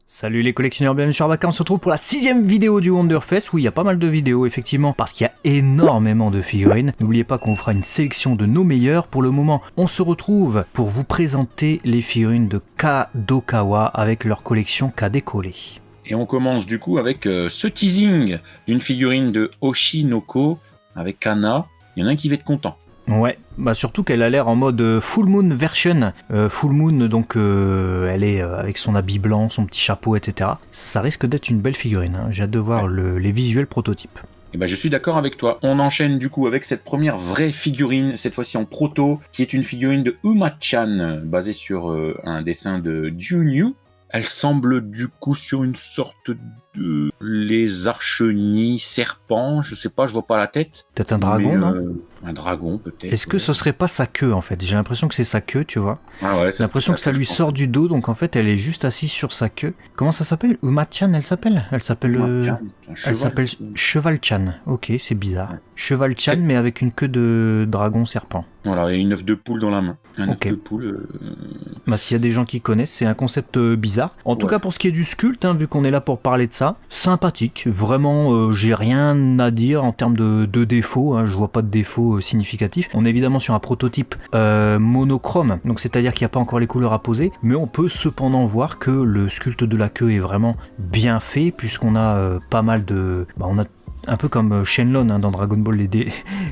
Salut les collectionneurs, bienvenue sur Arbaca, on se retrouve pour la 6ème vidéo du Wonderfest. Oui, il y a pas mal de vidéos effectivement, parce qu'il y a énormément de figurines. N'oubliez pas qu'on fera une sélection de nos meilleurs. Pour le moment, on se retrouve pour vous présenter les figurines de Kadokawa avec leur collection Kadekole. Et on commence du coup avec ce teasing d'une figurine de Oshinoko avec Kana. Il y en a un qui va être content. Ouais, bah surtout qu'elle a l'air en mode Full Moon version. Full Moon, donc elle est avec son habit blanc, son petit chapeau, etc. Ça risque d'être une belle figurine, hein. J'ai hâte de voir les visuels prototypes. Et ben je suis d'accord avec toi. On enchaîne du coup avec cette première vraie figurine, cette fois-ci en proto, qui est une figurine de Uma-chan, basée sur un dessin de Junyu. Elle semble du coup sur une sorte de lézard chenille, serpent, je sais pas, je vois pas la tête. Peut-être un dragon, non ? Un dragon peut-être. Est-ce que ce serait pas sa queue en fait ? J'ai l'impression que c'est sa queue, tu vois. Ah ouais, j'ai l'impression que ça lui sort du dos, donc en fait elle est juste assise sur sa queue. Comment ça s'appelle ? Uma-chan, elle s'appelle Cheval-chan. Ok, c'est bizarre. Ouais. Cheval-chan, mais avec une queue de dragon serpent. Voilà, et une œuf de poule dans la main. Un œuf de poule. Bah, s'il y a des gens qui connaissent, c'est un concept bizarre. En tout cas, pour ce qui est du sculpte, vu qu'on est là pour parler de ça, sympathique. Vraiment, j'ai rien à dire en termes de défauts. Je vois pas de défauts significatifs. On est évidemment sur un prototype monochrome, donc c'est-à-dire qu'il n'y a pas encore les couleurs à poser, mais on peut cependant voir que le sculpte de la queue est vraiment bien fait, puisqu'on a pas mal de... on a un peu comme Shenlong dans Dragon Ball,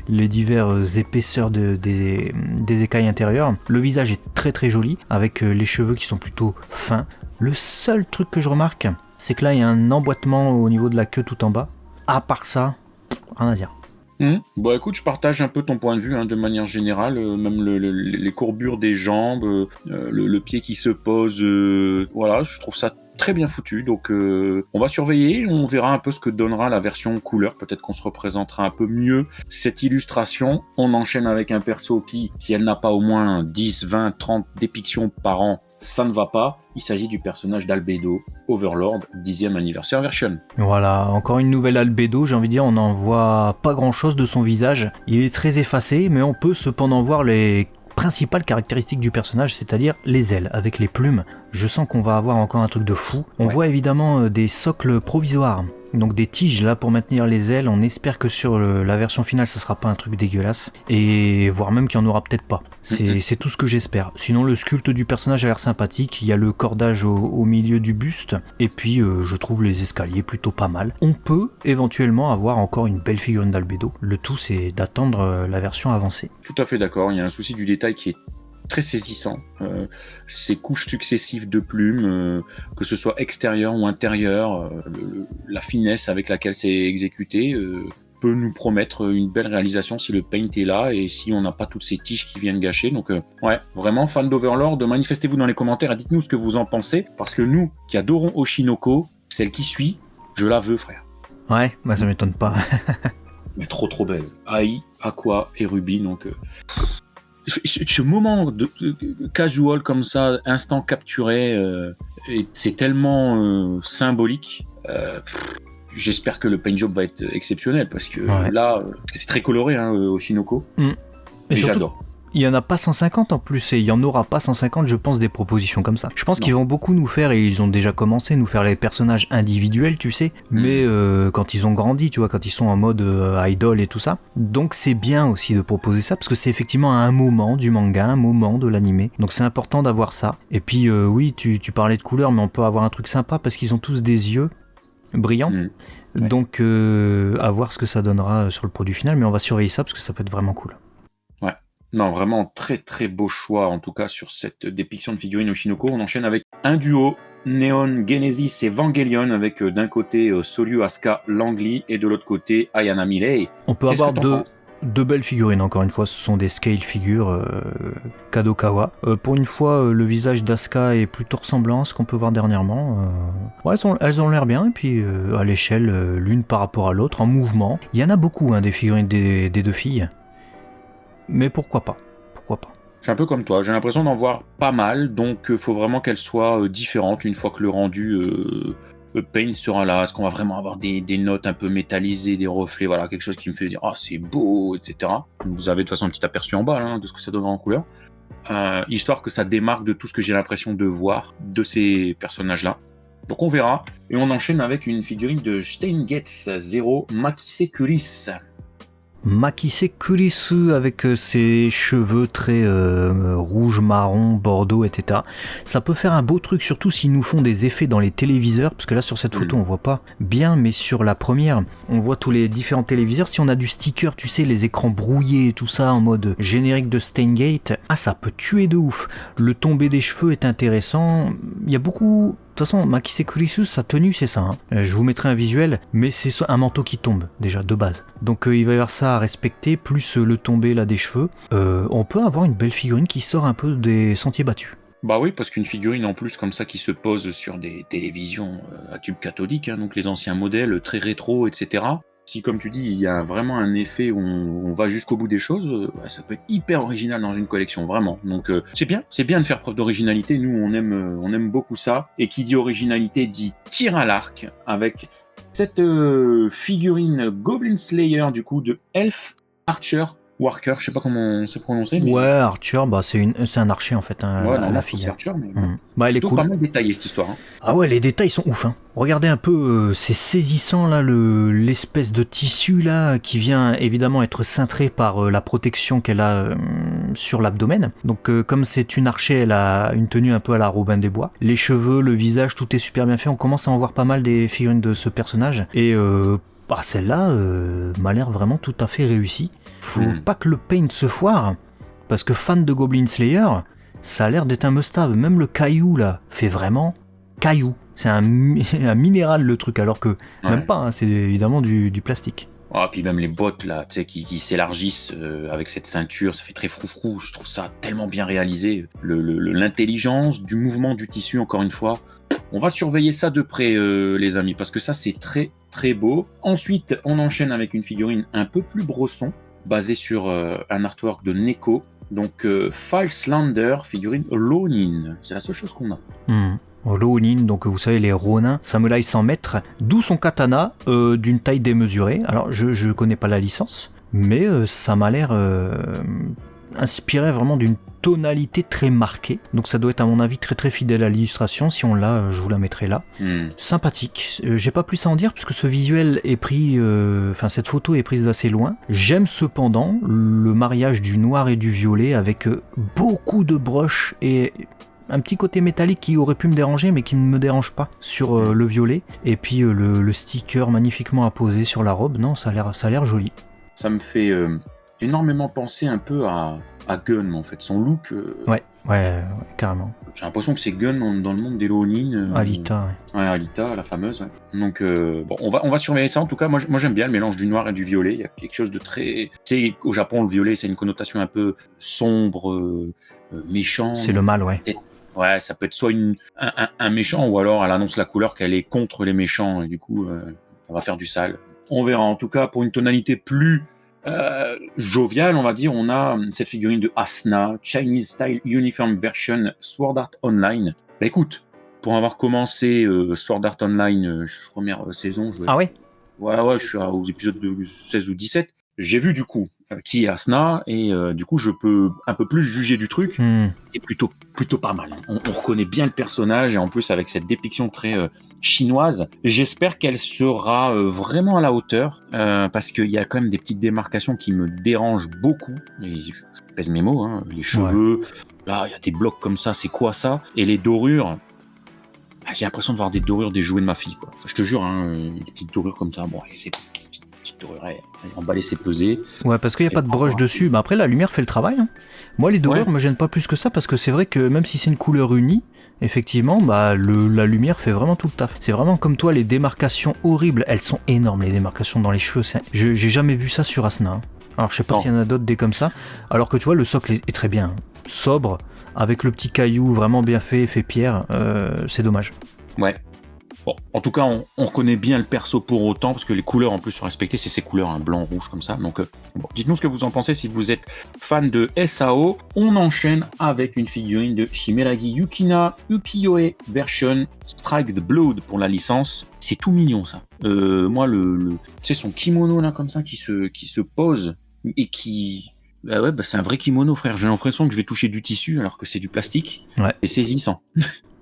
les diverses épaisseurs des écailles intérieures. Le visage est très très joli, avec les cheveux qui sont plutôt fins. Le seul truc que je remarque, c'est que là il y a un emboîtement au niveau de la queue tout en bas. À part ça, rien à dire. Bon écoute, je partage un peu ton point de vue de manière générale, même les courbures des jambes, le pied qui se pose, voilà, je trouve ça très bien foutu, donc on va surveiller, on verra un peu ce que donnera la version couleur, peut-être qu'on se représentera un peu mieux cette illustration. On enchaîne avec un perso qui, si elle n'a pas au moins 10, 20, 30 dépictions par an, ça ne va pas. Il s'agit du personnage d'Albedo, Overlord, 10e anniversaire version. Voilà, encore une nouvelle Albedo, j'ai envie de dire, on n'en voit pas grand chose de son visage. Il est très effacé, mais on peut cependant voir les principales caractéristiques du personnage, c'est-à-dire les ailes avec les plumes. Je sens qu'on va avoir encore un truc de fou. On voit évidemment des socles provisoires, donc des tiges là pour maintenir les ailes. On espère que sur la version finale ça sera pas un truc dégueulasse, et voire même qu'il y en aura peut-être pas. C'est tout ce que j'espère. Sinon le sculpte du personnage a l'air sympathique, il y a le cordage au milieu du buste, et puis je trouve les escaliers plutôt pas mal. On peut éventuellement avoir encore une belle figurine d'Albedo. Le tout c'est d'attendre la version avancée. Tout à fait d'accord, il y a un souci du détail qui est très saisissant, ces couches successives de plumes, que ce soit extérieure ou intérieure, la finesse avec laquelle c'est exécuté peut nous promettre une belle réalisation si le paint est là et si on n'a pas toutes ces tiges qui viennent gâcher. Donc vraiment fan d'Overlord, manifestez-vous dans les commentaires et dites-nous ce que vous en pensez, parce que nous qui adorons Oshinoko, celle qui suit, je la veux frère. Ouais, bah ça m'étonne pas. Mais trop belle. Ai, Aqua et Ruby, donc... Ce moment de casual comme ça, instant capturé, c'est tellement symbolique. J'espère que le paint job va être exceptionnel, parce que là, c'est très coloré Oshinoko. Et surtout, j'adore. Il n'y en a pas 150 en plus, et il n'y en aura pas 150, je pense, des propositions comme ça. Je pense qu'ils vont beaucoup nous faire, et ils ont déjà commencé, nous faire les personnages individuels, tu sais, mais quand ils ont grandi, tu vois, quand ils sont en mode idol et tout ça. Donc c'est bien aussi de proposer ça, parce que c'est effectivement un moment du manga, un moment de l'animé. Donc c'est important d'avoir ça. Et puis oui, tu parlais de couleurs, mais on peut avoir un truc sympa, parce qu'ils ont tous des yeux brillants. Donc à voir ce que ça donnera sur le produit final, mais on va surveiller ça, parce que ça peut être vraiment cool. Non, vraiment très très beau choix en tout cas sur cette dépiction de figurine Oshinoko. On enchaîne avec un duo, Neon Genesis Evangelion, avec d'un côté Soryu Asuka Langley et de l'autre côté Ayana Milei. On peut avoir deux belles figurines, encore une fois, ce sont des scale figures Kadokawa. Pour une fois, le visage d'Asuka est plutôt ressemblant à ce qu'on peut voir dernièrement. Elles ont l'air bien, et puis à l'échelle, l'une par rapport à l'autre, en mouvement. Il y en a beaucoup, des figurines des deux filles. Mais pourquoi pas. Je suis un peu comme toi, j'ai l'impression d'en voir pas mal, donc faut vraiment qu'elles soient différentes une fois que le rendu paint sera là. Est-ce qu'on va vraiment avoir des notes un peu métallisées, des reflets, voilà, quelque chose qui me fait dire c'est beau, etc. Vous avez de toute façon un petit aperçu en bas de ce que ça donnera en couleur. Histoire que ça démarque de tout ce que j'ai l'impression de voir de ces personnages-là. Donc on verra. Et on enchaîne avec une figurine de Steingate 0 Makise Kuris. Makise Kurisu avec ses cheveux très rouge, marron, bordeaux, etc. Ça peut faire un beau truc, surtout s'ils nous font des effets dans les téléviseurs, parce que là sur cette photo on voit pas bien, mais sur la première on voit tous les différents téléviseurs. Si on a du sticker, tu sais, les écrans brouillés et tout ça en mode générique de Steingate, ça peut tuer de ouf. Le tombé des cheveux est intéressant. Il y a beaucoup... De toute façon, Makise Kurisu, sa tenue, c'est ça. Je vous mettrai un visuel, mais c'est un manteau qui tombe, déjà, de base. Donc il va y avoir ça à respecter, plus le tombé là des cheveux. On peut avoir une belle figurine qui sort un peu des sentiers battus. Bah oui, parce qu'une figurine en plus comme ça qui se pose sur des télévisions à tube cathodique, donc les anciens modèles très rétro, etc. Si, comme tu dis, il y a vraiment un effet où on va jusqu'au bout des choses, ça peut être hyper original dans une collection, vraiment. Donc c'est bien de faire preuve d'originalité. Nous, on aime beaucoup ça. Et qui dit originalité dit tir à l'arc avec cette figurine Goblin Slayer du coup de Elf Archer Worker, je sais pas comment c'est prononcé. Mais... Ouais, Archer, c'est un archer en fait, la fille. C'est Archer, mais bah, elle est cool. Pas mal détaillée cette histoire. Ah ouais, les détails sont ouf. Regardez un peu, c'est saisissant là, l'espèce de tissu là qui vient évidemment être cintré par la protection qu'elle a sur l'abdomen. Donc comme c'est une archer, elle a une tenue un peu à la Robin des Bois. Les cheveux, le visage, tout est super bien fait. On commence à en voir pas mal des figurines de ce personnage et celle-là m'a l'air vraiment tout à fait réussie. Faut pas que le paint se foire, parce que fan de Goblin Slayer, ça a l'air d'être un must-have. Même le caillou là fait vraiment caillou. C'est un minéral le truc, alors que même pas, c'est évidemment du plastique. Puis même les bottes là, tu sais, qui s'élargissent avec cette ceinture, ça fait très froufrou. Je trouve ça tellement bien réalisé. L'intelligence du mouvement du tissu, encore une fois. On va surveiller ça de près, les amis, parce que ça c'est très très beau. Ensuite, on enchaîne avec une figurine un peu plus brosson, basée sur un artwork de Neko. Donc Falslander, figurine Ronin. C'est la seule chose qu'on a. Ronin, donc vous savez les Ronins, samouraï 100 mètres, d'où son katana d'une taille démesurée. Alors je connais pas la licence, mais ça m'a l'air inspiré vraiment d'une tonalité très marquée, donc ça doit être à mon avis très très fidèle à l'illustration. Si on l'a, je vous la mettrai là. Sympathique. J'ai pas plus à en dire puisque ce visuel est pris, cette photo est prise d'assez loin. J'aime cependant le mariage du noir et du violet avec beaucoup de brushes et un petit côté métallique qui aurait pu me déranger mais qui ne me dérange pas sur le violet, et puis le sticker magnifiquement apposé sur la robe. Non, ça a l'air joli. Ça me fait énormément penser un peu à Gun en fait, son look. Ouais, carrément. J'ai l'impression que c'est Gun dans le monde des Ronin. Alita. Ouais, Alita, la fameuse. Ouais. Donc on va surveiller ça. En tout cas, moi j'aime bien le mélange du noir et du violet. Il y a quelque chose de très. Tu sais, au Japon, le violet, c'est une connotation un peu sombre, méchant. C'est le mal, ouais. Ouais, ça peut être soit un méchant, ou alors elle annonce la couleur qu'elle est contre les méchants, et du coup, on va faire du sale. On verra. En tout cas, pour une tonalité plus joviale, on va dire, on a cette figurine de Asuna, Chinese Style Uniform Version Sword Art Online. Bah écoute, pour avoir commencé Sword Art Online, première saison, ouais, je suis aux épisodes de 16 ou 17. J'ai vu du coup qui est Asuna, et du coup je peux un peu plus juger du truc. C'est plutôt pas mal. On reconnaît bien le personnage, et en plus avec cette dépiction très chinoise, j'espère qu'elle sera vraiment à la hauteur, parce qu'il y a quand même des petites démarcations qui me dérangent beaucoup. Et je pèse mes mots, les cheveux, là il y a des blocs comme ça, c'est quoi ça? Et les dorures, j'ai l'impression de voir des dorures des jouets de ma fille, quoi. Enfin, je te jure, des petites dorures comme ça, c'est emballer, c'est peser. Ouais, parce qu'il n'y a pas de brush dessus. Mais après, la lumière fait le travail. Moi, les dorures me gênent pas plus que ça, parce que c'est vrai que même si c'est une couleur unie, effectivement, la lumière fait vraiment tout le taf. C'est vraiment comme toi, les démarcations horribles, elles sont énormes, les démarcations dans les cheveux. J'ai jamais vu ça sur Asuna. Alors, je sais pas s'il y en a d'autres des comme ça. Alors que tu vois, le socle est très bien. Sobre, avec le petit caillou vraiment bien fait pierre, c'est dommage. Ouais. Bon, en tout cas, on reconnaît bien le perso pour autant, parce que les couleurs en plus sont respectées, c'est ces couleurs, blanc, rouge comme ça. Donc, dites-nous ce que vous en pensez si vous êtes fan de SAO. On enchaîne avec une figurine de Shimeragi Yukina Ukiyo-e version Strike the Blood pour la licence. C'est tout mignon ça. Moi, tu sais, son kimono là comme ça qui se pose et qui... c'est un vrai kimono, frère. J'ai l'impression que je vais toucher du tissu alors que c'est du plastique. Ouais. C'est saisissant.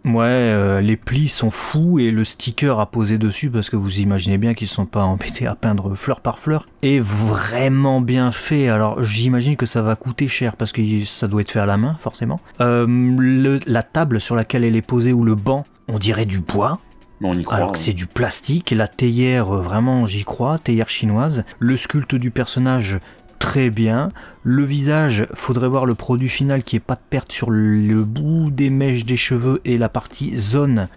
Les plis sont fous et le sticker à poser dessus, parce que vous imaginez bien qu'ils ne sont pas embêtés à peindre fleur par fleur, est vraiment bien fait. Alors j'imagine que ça va coûter cher parce que ça doit être fait à la main forcément. La table sur laquelle elle est posée ou le banc, on dirait du bois. On y croit, alors que c'est du plastique. La théière, vraiment j'y crois, théière chinoise. Le sculpte du personnage, très bien. Le visage, faudrait voir le produit final qui est pas de perte sur le bout des mèches des cheveux et la partie zone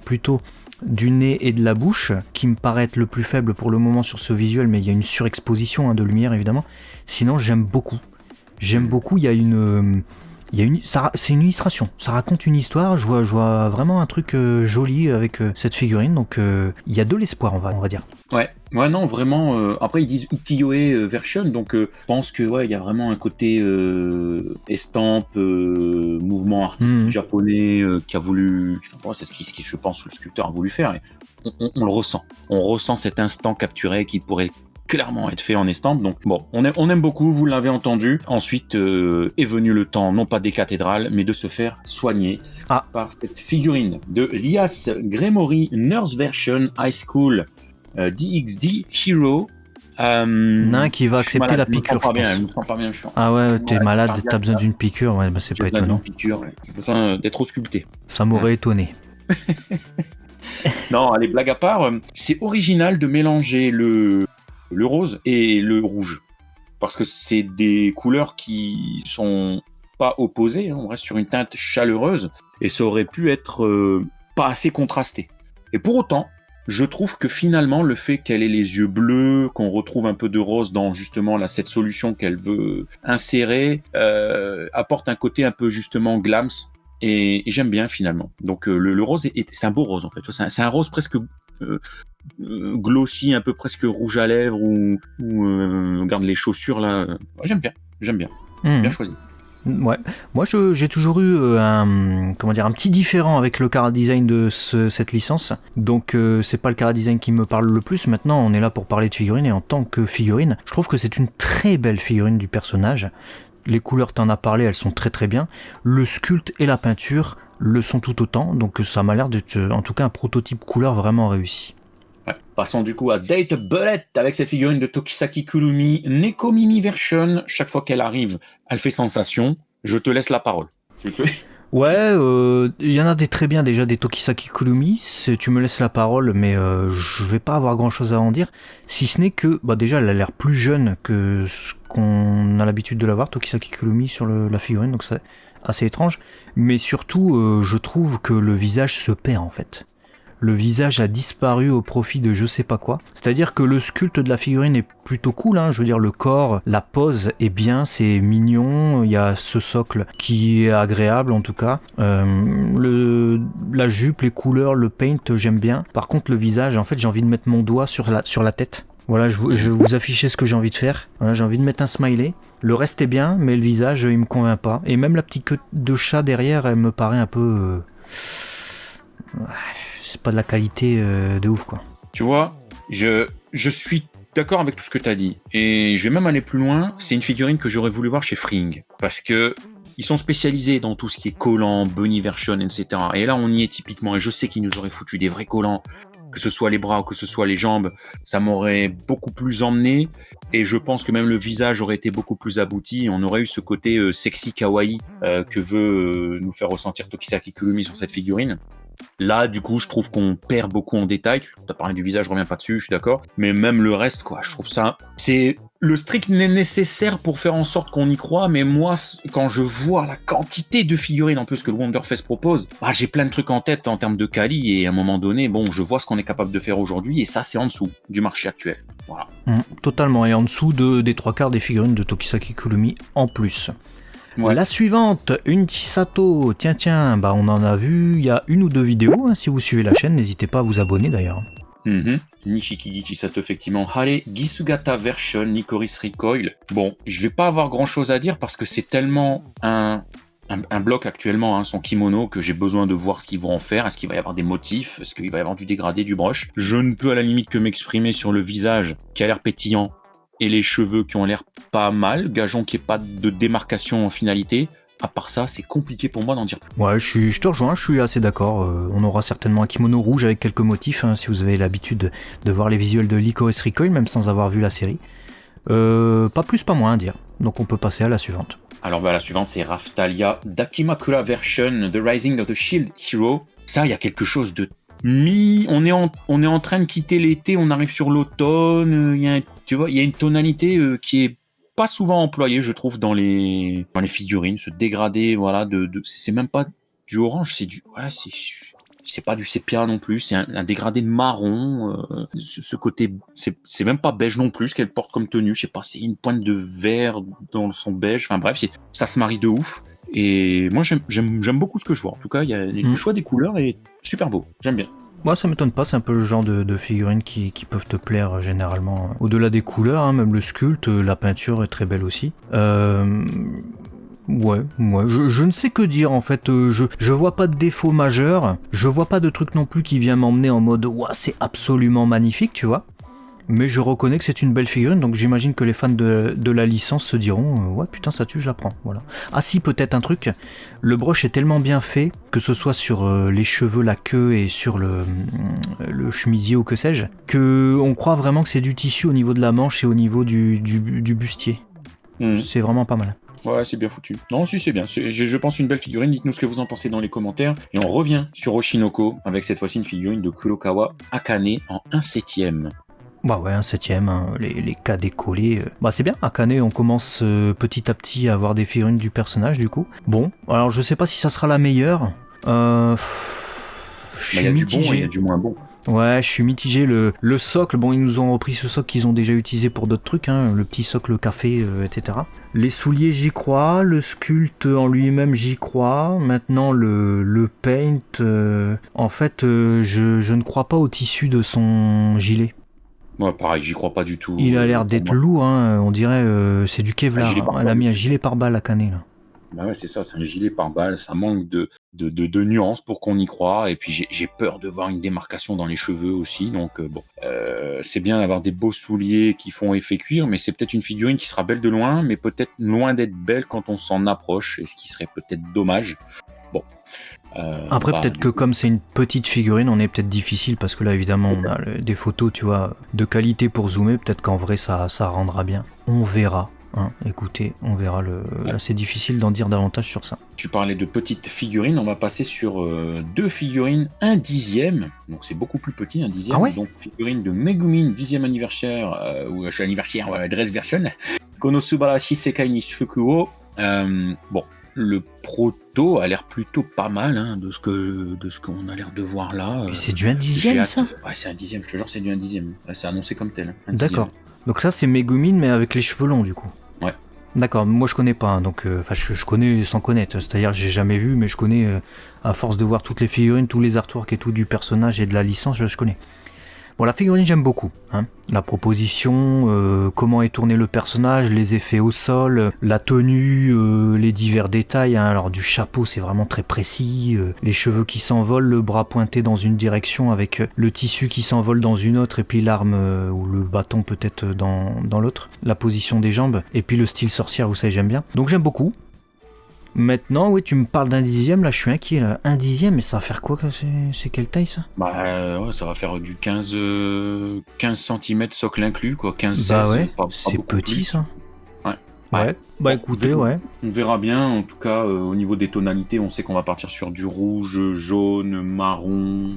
plutôt du nez et de la bouche, qui me paraît être le plus faible pour le moment sur ce visuel, mais il y a une surexposition de lumière évidemment. Sinon j'aime beaucoup, il y a une... c'est une illustration, ça raconte une histoire, je vois vraiment un truc joli avec cette figurine, donc il y a de l'espoir on va dire. Ouais, non, vraiment. Après, ils disent ukiyo-e version, donc je pense que il y a vraiment un côté estampe, mouvement artistique japonais qui a voulu. C'est ce qui, je pense, le sculpteur a voulu faire. Et on le ressent. On ressent cet instant capturé qui pourrait clairement être fait en estampe. Donc bon, on aime beaucoup, vous l'avez entendu. Ensuite est venu le temps, non pas des cathédrales, mais de se faire soigner par cette figurine de Lias Gremory Nurse Version High School DXD Hero. Qui va accepter la piqûre, je pense. Je me sens pas bien, je suis. Ah ouais, t'es malade, t'as besoin d'une piqûre, c'est pas étonnant. J'ai besoin d'être ausculté. Ça m'aurait étonné. Non, allez, blague à part, c'est original de mélanger le rose et le rouge. Parce que c'est des couleurs qui sont pas opposées, on reste sur une teinte chaleureuse, et ça aurait pu être pas assez contrasté. Et pour autant, je trouve que finalement, le fait qu'elle ait les yeux bleus, qu'on retrouve un peu de rose dans justement cette solution qu'elle veut insérer, apporte un côté un peu justement glams, et j'aime bien finalement. Donc le rose, c'est un beau rose en fait. C'est un rose presque glossy, un peu presque rouge à lèvres, ou regarde les chaussures là. J'aime bien. Bien choisi. Ouais, moi j'ai toujours eu un petit différent avec le chara-design de cette licence, donc c'est pas le chara-design qui me parle le plus. Maintenant on est là pour parler de figurine, et en tant que figurine, je trouve que c'est une très belle figurine du personnage. Les couleurs, t'en as parlé, elles sont très très bien. Le sculpte et la peinture le sont tout autant, donc ça m'a l'air d'être en tout cas un prototype couleur vraiment réussi. Ouais. Passons du coup à Date Bullet avec cette figurine de Tokisaki Kurumi, Neko Mimi Version. Chaque fois qu'elle arrive, elle fait sensation. Je te laisse la parole. Ouais, il y en a des très bien déjà, des Tokisaki Kurumi. Tu me laisses la parole, mais je vais pas avoir grand chose à en dire. Si ce n'est que, déjà, elle a l'air plus jeune que ce qu'on a l'habitude de la voir, Tokisaki Kurumi, sur la figurine, donc c'est assez étrange. Mais surtout, je trouve que le visage se perd en fait. Le visage a disparu au profit de je sais pas quoi. C'est-à-dire que le sculpte de la figurine est plutôt cool, je veux dire, le corps, la pose est bien, c'est mignon, il y a ce socle qui est agréable en tout cas. La jupe, les couleurs, le paint, j'aime bien. Par contre, le visage, en fait, j'ai envie de mettre mon doigt sur la tête. Voilà, je vais vous afficher ce que j'ai envie de faire. Voilà, j'ai envie de mettre un smiley. Le reste est bien, mais le visage, il me convainc pas. Et même la petite queue de chat derrière, elle me paraît un peu... c'est pas de la qualité de ouf quoi. Tu vois, je suis d'accord avec tout ce que tu as dit, et je vais même aller plus loin. C'est une figurine que j'aurais voulu voir chez Fring, parce que ils sont spécialisés dans tout ce qui est collant, bunny version, etc. Et là on y est typiquement, et je sais qu'ils nous auraient foutu des vrais collants, que ce soit les bras ou que ce soit les jambes, ça m'aurait beaucoup plus emmené, et je pense que même le visage aurait été beaucoup plus abouti, on aurait eu ce côté sexy kawaii que veut nous faire ressentir Tokisaki Kurumi sur cette figurine. Là, du coup, je trouve qu'on perd beaucoup en détail. Tu as parlé du visage, je reviens pas dessus, je suis d'accord. Mais même le reste, quoi, je trouve ça... C'est le strict nécessaire pour faire en sorte qu'on y croit, mais moi, quand je vois la quantité de figurines en plus que le Wonderfest propose, j'ai plein de trucs en tête en termes de quali, et à un moment donné, je vois ce qu'on est capable de faire aujourd'hui, et ça, c'est en dessous du marché actuel. Voilà. Totalement, et en dessous des 3/4 des figurines de Tokisaki Kurumi en plus. Ouais. La suivante, une Chisato. Tiens, on en a vu il y a 1 ou 2 vidéos. Si vous suivez la chaîne, n'hésitez pas à vous abonner d'ailleurs. Nishikigi Chisato, effectivement. Hare Gisugata Version Nikoris Recoil. Bon, je vais pas avoir grand chose à dire parce que c'est tellement un bloc actuellement, son kimono, que j'ai besoin de voir ce qu'ils vont en faire. Est-ce qu'il va y avoir des motifs? Est-ce qu'il va y avoir du dégradé, du brush? Je ne peux à la limite que m'exprimer sur le visage qui a l'air pétillant et les cheveux qui ont l'air pas mal, gageons qu'il n'y ait pas de démarcation en finalité. À part ça, c'est compliqué pour moi d'en dire plus. Ouais, je te rejoins, je suis assez d'accord. On aura certainement un kimono rouge avec quelques motifs, hein, si vous avez l'habitude de voir les visuels de Licorice Recoil, même sans avoir vu la série. Pas plus, pas moins à dire. Donc on peut passer à la suivante. Alors la suivante, c'est Raftalia Dakimakura Version, The Rising of the Shield Hero. Ça, il y a quelque chose de on est en train de quitter l'été, on arrive sur l'automne. Tu vois, il y a une tonalité qui est pas souvent employée, je trouve, dans les figurines. Ce dégradé, voilà, c'est même pas du orange, c'est pas du sépia non plus, c'est un dégradé de marron. Ce côté, c'est même pas beige non plus, ce qu'elle porte comme tenue. Je sais pas, c'est une pointe de vert dans son beige. Enfin bref, ça se marie de ouf. Et moi, j'aime beaucoup ce que je vois. En tout cas, le choix des couleurs est super beau. J'aime bien. Moi, ça m'étonne pas, c'est un peu le genre de figurines qui peuvent te plaire généralement. Au-delà des couleurs, hein, même le sculpte, la peinture est très belle aussi. Ouais, je ne sais que dire en fait, je vois pas de défaut majeur, je vois pas de truc non plus qui vient m'emmener en mode ouah, c'est absolument magnifique, tu vois. Mais je reconnais que c'est une belle figurine, donc j'imagine que les fans de la licence se diront ouais putain ça tue, je la prends, voilà. Ah si, peut-être un truc, le brush est tellement bien fait, que ce soit sur les cheveux, la queue et sur le chemisier ou que sais-je, que on croit vraiment que c'est du tissu au niveau de la manche et au niveau du bustier. C'est vraiment pas mal. Ouais, c'est bien foutu. Non, si, c'est bien. Je pense une belle figurine. Dites-nous ce que vous en pensez dans les commentaires. Et on revient sur Oshinoko, avec cette fois-ci une figurine de Kurokawa Akane en 1/7. Bah ouais, un 7ème, hein, les cas décollés. Bah c'est bien, Akane, on commence petit à petit à avoir des figurines du personnage du coup. Bon, alors je sais pas si ça sera la meilleure. Je suis mitigé. Du bon et il y a du moins bon. Ouais, je suis mitigé. Le socle, bon, ils nous ont repris ce socle qu'ils ont déjà utilisé pour d'autres trucs, hein, le petit socle café, etc. Les souliers, j'y crois. Le sculpte en lui-même, j'y crois. Maintenant, le paint, en fait, je ne crois pas au tissu de son gilet. Ouais, pareil, j'y crois pas du tout. Il a l'air d'être lourd, hein, on dirait c'est du Kevlar. Elle a mis un gilet pare-balles à Akane, là. Bah ouais, c'est ça, c'est un gilet pare-balles, ça manque de nuances pour qu'on y croie, et puis j'ai peur de voir une démarcation dans les cheveux aussi, donc c'est bien d'avoir des beaux souliers qui font effet cuir, mais c'est peut-être une figurine qui sera belle de loin, mais peut-être loin d'être belle quand on s'en approche, et ce qui serait peut-être dommage. Bon. Après peut-être que comme c'est une petite figurine, on est peut-être difficile parce que là évidemment on a des photos, tu vois, de qualité pour zoomer, peut-être qu'en vrai ça rendra bien. On verra. Hein, écoutez, on verra. Là c'est difficile d'en dire davantage sur ça. Tu parlais de petites figurines, on va passer sur deux figurines 1/10, donc c'est beaucoup plus petit, 1/10. Ah ouais, donc figurine de Megumin 10e anniversaire, ou anniversaire, voilà, dress version, Konosubarashi Sekai ni Shufuku. Bon, le proto a l'air plutôt pas mal, hein, de ce qu'on a l'air de voir là. C'est du 1/10 ça? Ouais, c'est 1/10, je te jure, c'est du 1/10. Ouais, c'est annoncé comme tel. D'accord. Donc ça c'est Megumin mais avec les cheveux longs du coup. Ouais. D'accord, moi je connais pas, hein, donc je connais sans connaître, c'est-à-dire j'ai jamais vu, mais je connais à force de voir toutes les figurines, tous les artworks et tout du personnage et de la licence, je connais. Bon, la figurine j'aime beaucoup, hein. La proposition, comment est tourné le personnage, les effets au sol, la tenue, les divers détails, hein. Alors du chapeau c'est vraiment très précis, les cheveux qui s'envolent, le bras pointé dans une direction avec le tissu qui s'envole dans une autre et puis l'arme ou le bâton peut-être dans l'autre, la position des jambes et puis le style sorcière, vous savez j'aime bien. Donc j'aime beaucoup. Maintenant, oui, tu me parles d'1/10, là je suis inquiet, là. 1/10, mais ça va faire quoi? C'est quelle taille ça? Bah ouais, ça va faire du 15 cm socle inclus, quoi. 15-16. Bah ouais, pas c'est petit plus. ça. Ouais. Bah écoutez, ouais. On verra bien, en tout cas, au niveau des tonalités, on sait qu'on va partir sur du rouge, jaune, marron.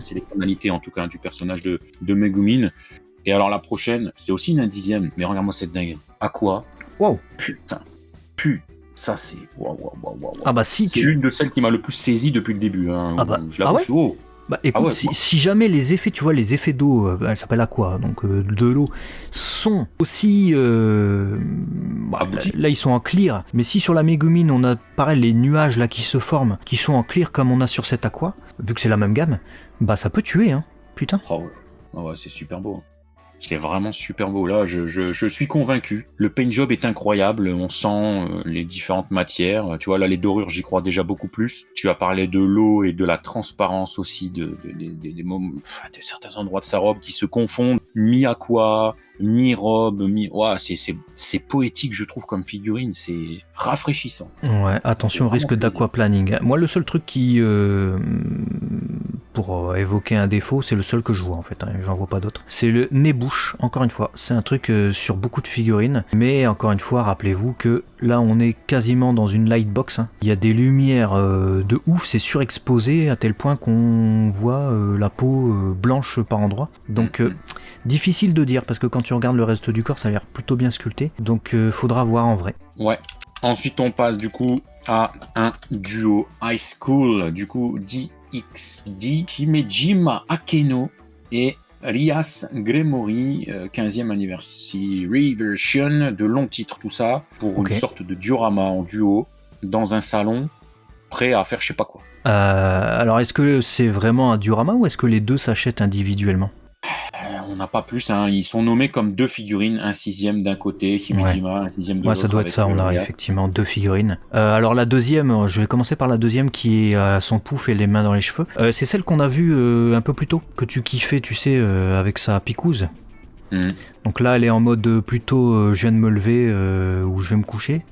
C'est les tonalités, en tout cas, du personnage de Megumin. Et alors la prochaine, c'est aussi une 1/10, mais regarde-moi cette dingue. Aqua. Wow. Putain. Ça, c'est... Wow. Ah bah si c'est une de celles qui m'a le plus saisi depuis le début. Hein. Ah bah, je la ouais. oh. Bah écoute, si jamais les effets, tu vois, les effets d'eau, elle s'appelle Aqua, donc de l'eau, sont aussi... là ils sont en clear, mais si sur la Megumin on a pareil les nuages là qui se forment, qui sont en clear comme on a sur cette Aqua, vu que c'est la même gamme, bah ça peut tuer, hein, putain. Oh ouais, c'est super beau. C'est vraiment super beau. Là, je suis convaincu. Le paint job est incroyable. On sent les différentes matières. Tu vois, là, les dorures, j'y crois déjà beaucoup plus. Tu as parlé de l'eau et de la transparence aussi de certains endroits de sa robe qui se confondent. Mi-aqua, mi-robe, ouais, c'est poétique, je trouve, comme figurine, c'est rafraîchissant. Ouais, attention au risque d'aquaplaning. Moi, le seul truc qui... pour évoquer un défaut, c'est le seul que je vois en fait, hein, j'en vois pas d'autres. C'est le nez-bouche, encore une fois. C'est un truc sur beaucoup de figurines, mais encore une fois, rappelez-vous que là on est quasiment dans une lightbox. Hein. Il y a des lumières de ouf, c'est surexposé à tel point qu'on voit la peau blanche par endroits. Donc difficile de dire, parce que quand tu regardes le reste du corps, ça a l'air plutôt bien sculpté. Donc faudra voir en vrai. Ouais. Ensuite on passe du coup à un duo High School, du coup DXD, Himejima Akeno et Rias Gremory, 15e anniversary version, de long titre, tout ça, pour une sorte de diorama en duo, dans un salon, prêt à faire je sais pas quoi. Alors est-ce que c'est vraiment un diorama ou est-ce que les deux s'achètent individuellement ? On n'a pas plus, hein. Ils sont nommés comme deux figurines, un 6e d'un côté, Himejima, un 6e de l'autre. Ça doit être ça, on a effectivement deux figurines. Alors la deuxième, je vais commencer par la deuxième qui est son pouf et les mains dans les cheveux. C'est celle qu'on a vue un peu plus tôt, que tu kiffais, tu sais, avec sa picouse. Donc là, elle est en mode plutôt je viens de me lever ou je vais me coucher.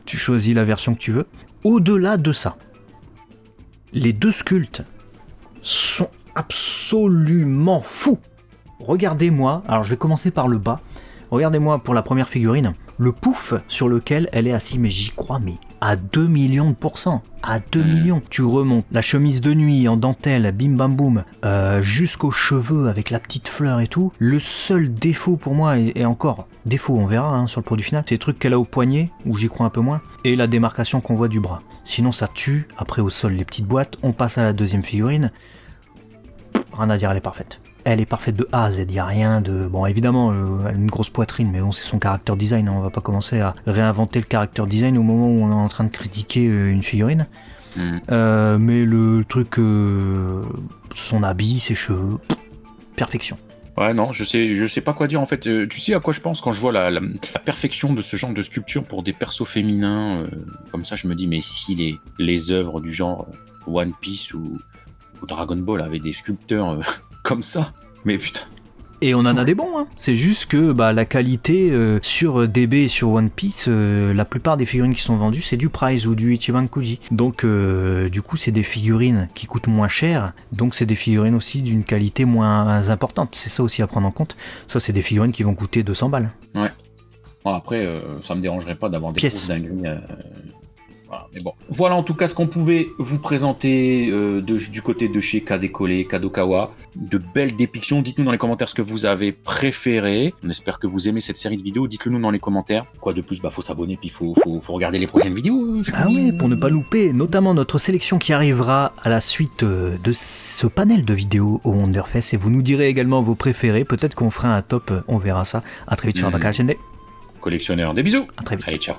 Tu choisis la version que tu veux. Au-delà de ça, les deux sculptes sont absolument fous. Regardez-moi, alors je vais commencer par le bas. Regardez-moi pour la première figurine, le pouf sur lequel elle est assise, mais j'y crois, mais à 2 millions de %, à 2 millions. Tu remontes la chemise de nuit en dentelle, bim bam boum, jusqu'aux cheveux avec la petite fleur et tout. Le seul défaut pour moi, et encore, défaut on verra hein, sur le produit final, c'est les trucs qu'elle a au poignet, où j'y crois un peu moins, et la démarcation qu'on voit du bras. Sinon ça tue, après au sol les petites boîtes, on passe à la deuxième figurine. Rien à dire, elle est parfaite. Elle est parfaite de A à Z, il n'y a rien de... Bon, évidemment, elle a une grosse poitrine, mais bon, c'est son character design, hein. On va pas commencer à réinventer le character design au moment où on est en train de critiquer une figurine. Mais le truc... son habit, ses cheveux... perfection. Ouais, non, je sais pas quoi dire, en fait. Tu sais à quoi je pense quand je vois la perfection de ce genre de sculpture pour des persos féminins, comme ça, je me dis, mais si les œuvres du genre One Piece ou Dragon Ball avaient des sculpteurs... comme ça, mais putain. Et on en a des bons, hein. C'est juste que la qualité sur DB et sur One Piece, la plupart des figurines qui sont vendues, c'est du Price ou du Ichiban Kuji. Donc du coup, c'est des figurines qui coûtent moins cher, donc c'est des figurines aussi d'une qualité moins importante. C'est ça aussi à prendre en compte. Ça, c'est des figurines qui vont coûter 200 balles. Ouais. Bon, après, ça me dérangerait pas d'avoir des grosses dingueries. Voilà, mais bon. Voilà en tout cas ce qu'on pouvait vous présenter du côté de chez Kadekole, Kadokawa. De belles dépictions. Dites-nous dans les commentaires ce que vous avez préféré. On espère que vous aimez cette série de vidéos. Dites-le nous dans les commentaires. Quoi de plus, faut s'abonner puis faut regarder les prochaines vidéos. Pour ne pas louper notamment notre sélection qui arrivera à la suite de ce panel de vidéos au Wonderfest. Et vous nous direz également vos préférés. Peut-être qu'on fera un top, on verra ça. À très vite sur la chaîne des collectionneurs. Des bisous. À très vite. Allez, ciao.